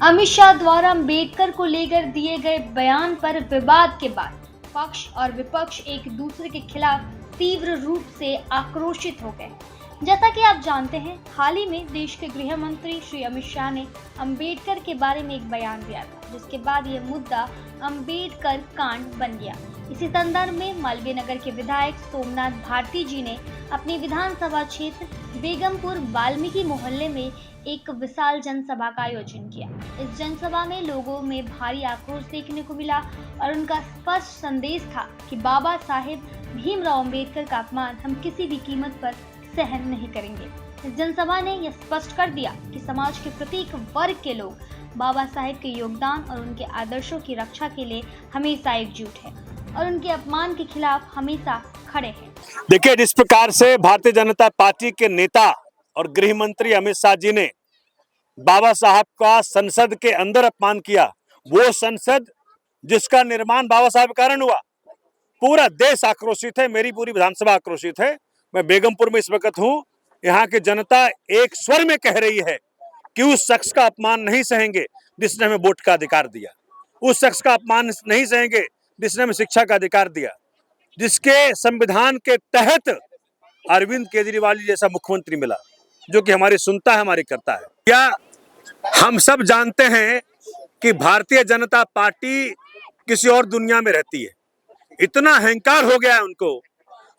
अमित शाह द्वारा अंबेडकर को लेकर दिए गए बयान पर विवाद के बाद पक्ष और विपक्ष एक दूसरे के खिलाफ तीव्र रूप से आक्रोशित हो गए। जैसा कि आप जानते हैं, हाल ही में देश के गृह मंत्री श्री अमित शाह ने अंबेडकर के बारे में एक बयान दिया था, जिसके बाद यह मुद्दा अंबेडकर कांड बन गया। इसी संदर्भ में मालवीय नगर के विधायक सोमनाथ भारती जी ने अपनी विधानसभा क्षेत्र बेगमपुर वाल्मीकि मोहल्ले में एक विशाल जनसभा का आयोजन किया। इस जनसभा में लोगों में भारी आक्रोश देखने को मिला और उनका स्पष्ट संदेश था कि बाबा साहेब भीमराव अंबेडकर का अपमान हम किसी भी कीमत पर सहन नहीं करेंगे। इस जनसभा ने यह स्पष्ट कर दिया कि समाज के प्रत्येक वर्ग के लोग बाबा साहेब के योगदान और उनके आदर्शों की रक्षा के लिए हमेशा एकजुट है और उनके अपमान के खिलाफ हमेशा खड़े हैं। देखिए, जिस प्रकार से भारतीय जनता पार्टी के नेता और गृह मंत्री अमित शाह जी ने बाबा साहब का संसद के अंदर अपमान किया, वो संसद जिसका निर्माण बाबा साहब के कारण हुआ, पूरा देश आक्रोशित है, मेरी पूरी विधानसभा आक्रोशित है। मैं बेगमपुर में इस वक्त हूँ। यहाँ की जनता एक स्वर में कह रही है कि उस शख्स का अपमान नहीं सहेंगे जिसने हमें वोट का अधिकार दिया, उस शख्स का अपमान नहीं सहेंगे जिसने हमें शिक्षा का अधिकार दिया, जिसके संविधान के तहत अरविंद केजरीवाल जैसा मुख्यमंत्री मिला, जो कि हमारी सुनता है, हमारी करता है। क्या हम सब जानते हैं कि भारतीय जनता पार्टी किसी और दुनिया में रहती है। इतना अहंकार हो गया है उनको,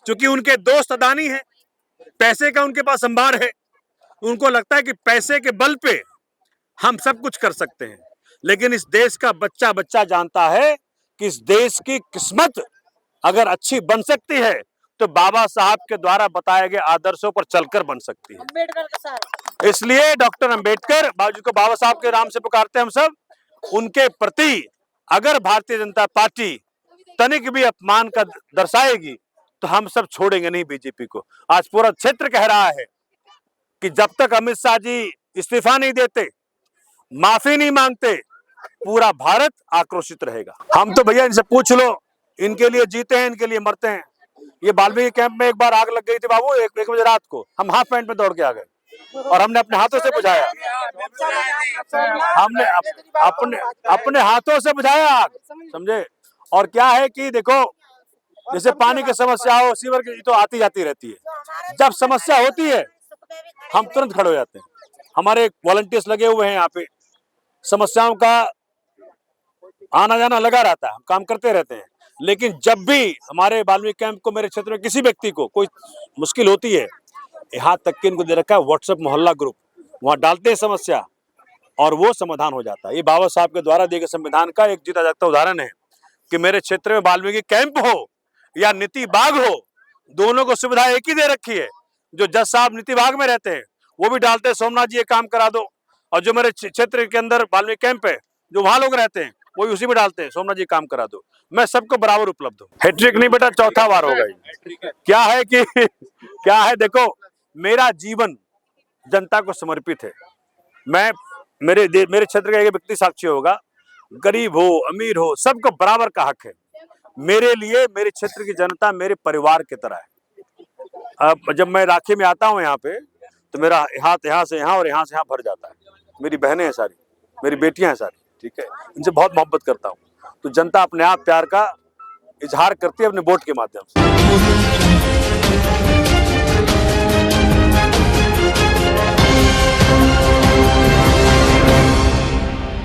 क्योंकि उनके दोस्त अदानी हैं, पैसे का उनके पास अंबार है। उनको लगता है कि पैसे के बल पे हम सब कुछ कर सकते हैं। लेकिन इस देश का बच्चा बच्चा जानता है कि इस देश की किस्मत अगर अच्छी बन सकती है तो बाबा साहब के द्वारा बताए गए आदर्शों पर चलकर बन सकती है। इसलिए डॉक्टर अंबेडकर बाबू को बाबा साहब के नाम से पुकारते हैं हम सब। उनके प्रति अगर भारतीय जनता पार्टी तनिक भी अपमान का दर्शाएगी तो हम सब छोड़ेंगे नहीं बीजेपी को। आज पूरा क्षेत्र कह रहा है कि जब तक अमित शाह जी इस्तीफा नहीं देते, माफी नहीं मांगते, पूरा भारत आक्रोशित रहेगा। हम तो भैया इनसे पूछ लो, इनके लिए जीते हैं, इनके लिए मरते हैं। ये वाल्मीकि कैंप में एक बार आग लग गई थी बाबू, एक बजे रात को हम हाफ पैंट में दौड़ के आ गए और हमने अपने हाथों से बुझाया। हमने अपने हाथों से बुझाया आग, समझे। और क्या है कि देखो, जैसे पानी की समस्या हो, सीवर की तो आती जाती रहती है। जब समस्या होती है हम तुरंत खड़े हो जाते हैं। हमारे वॉलंटियर्स लगे हुए हैं यहाँ पे, समस्याओं का आना जाना लगा रहता है, हम काम करते रहते हैं। लेकिन जब भी हमारे वाल्मीकि कैंप को, मेरे क्षेत्र में किसी व्यक्ति को कोई मुश्किल होती है, यहाँ तक कि इनको दे रखा है व्हाट्सएप मोहल्ला ग्रुप, वहाँ डालते हैं समस्या और वो समाधान हो जाता है। ये बाबा साहब के द्वारा दिए गए संविधान का एक जीता जागता उदाहरण है कि मेरे क्षेत्र में वाल्मीकि कैंप हो या नीति बाग हो, दोनों को सुविधा एक ही दे रखी है। जो जज साहब नीति बाग में रहते हैं वो भी डालते हैं सोमनाथ जी ये काम करा दो, और जो मेरे क्षेत्र के अंदर वाल्मीकि कैंप है, जो वहां लोग रहते हैं, वो भी उसी में डालते हैं सोमनाथ जी काम करा दो। मैं सबको बराबर उपलब्ध हूँ। हैट्रिक नहीं बेटा, चौथा बार हो गई। क्या है कि क्या है, देखो, मेरा जीवन जनता को समर्पित है। मैं मेरे क्षेत्र का एक व्यक्ति साक्षी होगा, गरीब हो अमीर हो, सबको बराबर का हक है। मेरे लिए मेरे क्षेत्र की जनता मेरे परिवार की तरह है। अब जब मैं राखी में आता हूँ यहाँ पे, तो मेरा हाथ यहाँ से यहाँ और यहाँ से यहाँ भर जाता है। मेरी बहनें हैं सारी, मेरी बेटियां हैं सारी, ठीक है, इनसे बहुत मोहब्बत करता हूँ। तो जनता अपने आप प्यार का इजहार करती है अपने वोट के माध्यम से।